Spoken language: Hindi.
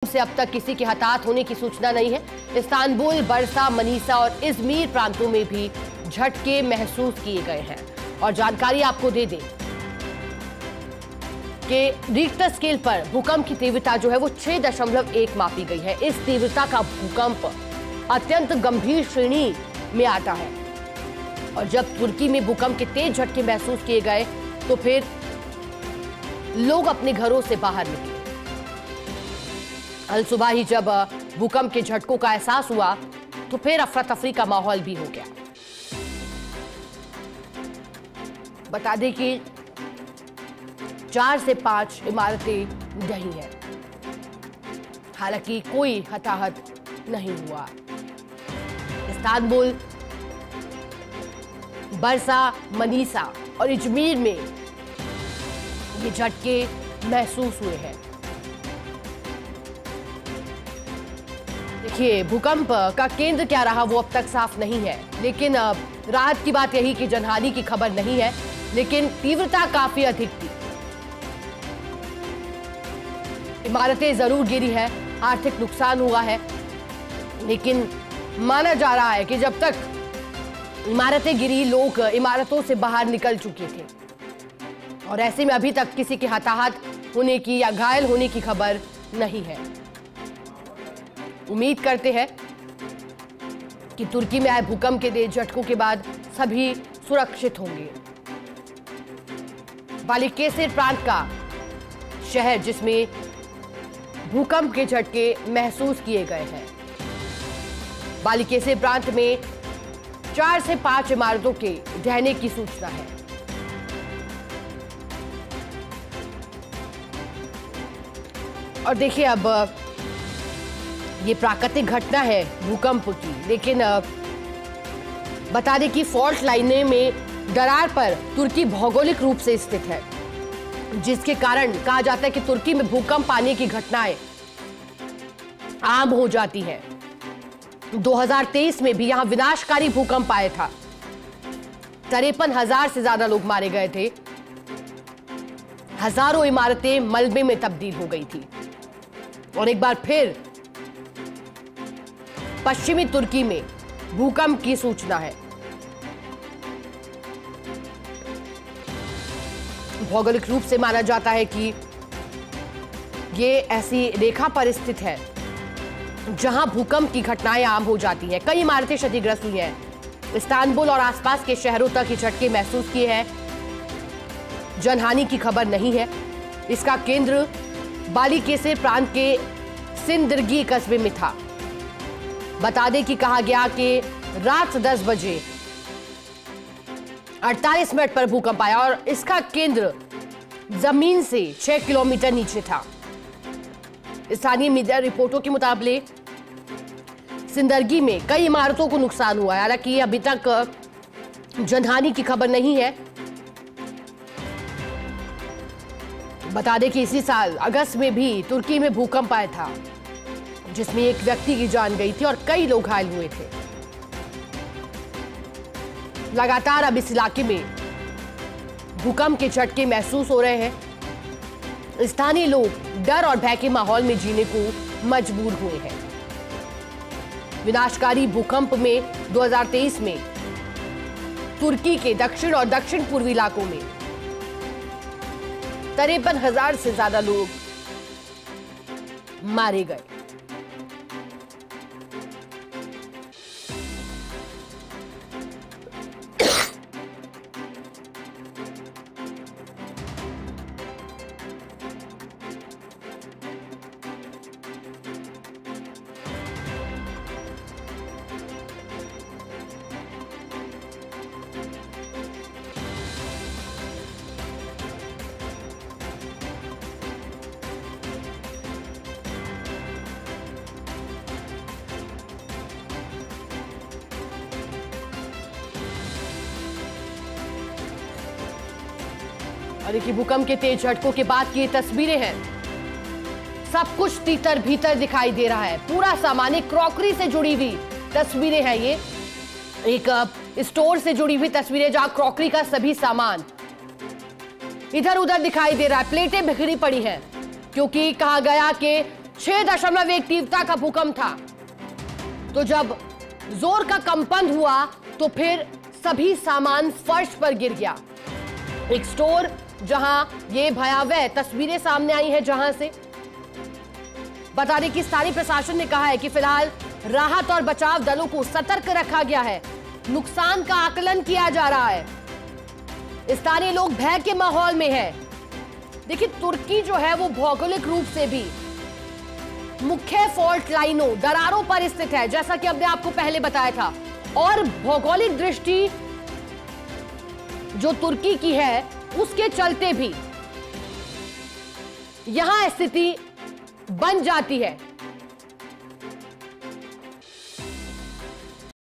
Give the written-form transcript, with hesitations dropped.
से अब तक किसी के हताहत होने की सूचना नहीं है। इस्तांबुल, बरसा, मनीसा और इजमीर प्रांतों में भी झटके महसूस किए गए हैं। और जानकारी आपको दे दें कि रिक्टर स्केल पर भूकंप की तीव्रता जो है वो 6.1 मापी गई है। इस तीव्रता का भूकंप अत्यंत गंभीर श्रेणी में आता है। और जब तुर्की में भूकंप के तेज झटके महसूस किए गए तो फिर लोग अपने घरों से बाहर निकले। कल सुबह ही जब भूकंप के झटकों का एहसास हुआ तो फिर अफरा तफरी का माहौल भी हो गया। बता दें कि 4 से 5 इमारतें ढही हैं। हालांकि कोई हताहत नहीं हुआ। इस्तांबुल, बरसा, मनीसा और इजमीर में ये झटके महसूस हुए हैं। देखिए, भूकंप का केंद्र क्या रहा वो अब तक साफ नहीं है, लेकिन राहत की बात यही कि जनहानि की खबर नहीं है, लेकिन तीव्रता काफी अधिक थी। इमारतें जरूर गिरी है, आर्थिक नुकसान हुआ है, लेकिन माना जा रहा है कि जब तक इमारतें गिरी लोग इमारतों से बाहर निकल चुके थे। और ऐसे में अभी तक किसी के हताहत होने की या घायल होने की खबर नहीं है। उम्मीद करते हैं कि तुर्की में आए भूकंप के तेज झटकों के बाद सभी सुरक्षित होंगे। बालिकेसिर प्रांत का शहर जिसमें भूकंप के झटके महसूस किए गए हैं। बालिकेसिर प्रांत में 4 से 5 इमारतों के ढहने की सूचना है। और देखिए, अब ये प्राकृतिक घटना है भूकंप की, लेकिन बता दें कि फॉल्ट लाइनें में दरार पर तुर्की भौगोलिक रूप से स्थित है, जिसके कारण कहा जाता है कि तुर्की में भूकंप आने की घटनाएं आम हो जाती हैं। 2023 में भी यहां विनाशकारी भूकंप आया था। 53,000 से ज्यादा लोग मारे गए थे। हजारों इमारतें मलबे में तब्दील हो गई थी। और एक बार फिर पश्चिमी तुर्की में भूकंप की सूचना है। भौगोलिक रूप से माना जाता है कि ये ऐसी रेखा पर स्थित है जहां भूकंप की घटनाएं आम हो जाती हैं। कई इमारतें क्षतिग्रस्त हुई हैं। इस्तांबुल और आसपास के शहरों तक ये झटके महसूस किए हैं। जनहानि की खबर नहीं है। इसका केंद्र बालिकेसिर प्रांत के सिंदरगी कस्बे में था। बता दें कि कहा गया कि रात 10 बजे 48 मिनट पर भूकंप आया और इसका केंद्र जमीन से 6 किलोमीटर नीचे था। स्थानीय मीडिया रिपोर्टों के मुताबिक सिंदरगी में कई इमारतों को नुकसान हुआ है। हालांकि अभी तक जनहानि की खबर नहीं है। बता दें कि इसी साल अगस्त में भी तुर्की में भूकंप आया था, जिसमें एक व्यक्ति की जान गई थी और कई लोग घायल हुए थे। लगातार अब इस इलाके में भूकंप के झटके महसूस हो रहे हैं। स्थानीय लोग डर और भय के माहौल में जीने को मजबूर हुए हैं। विनाशकारी भूकंप में 2023 में तुर्की के दक्षिण और दक्षिण पूर्वी इलाकों में 53,000 से ज्यादा लोग मारे गए। और देखिए, भूकंप के तेज झटकों के बाद की ये तस्वीरें हैं। सब कुछ तीतर भीतर दिखाई दे रहा है। पूरा सामान, एक क्रॉकरी से जुड़ी हुई तस्वीरें हैं। ये एक स्टोर से जुड़ी हुई तस्वीरें जहां क्रॉकरी का सभी सामान इधर उधर दिखाई दे रहा है। प्लेटें बिखरी पड़ी हैं क्योंकि कहा गया कि 6.1 तीव्रता का भूकंप था। तो जब जोर का कंपन हुआ तो फिर सभी सामान फर्श पर गिर गया। एक स्टोर जहां ये भयावह तस्वीरें सामने आई हैं, जहां से बता दें कि स्थानीय प्रशासन ने कहा है कि फिलहाल राहत और बचाव दलों को सतर्क रखा गया है। नुकसान का आकलन किया जा रहा है। स्थानीय लोग भय के माहौल में हैं। देखिए, तुर्की जो है वो भौगोलिक रूप से भी मुख्य फॉल्ट लाइनों, दरारों पर स्थित है, जैसा कि हमने आपको पहले बताया था। और भौगोलिक दृष्टि जो तुर्की की है उसके चलते भी यहां स्थिति बन जाती है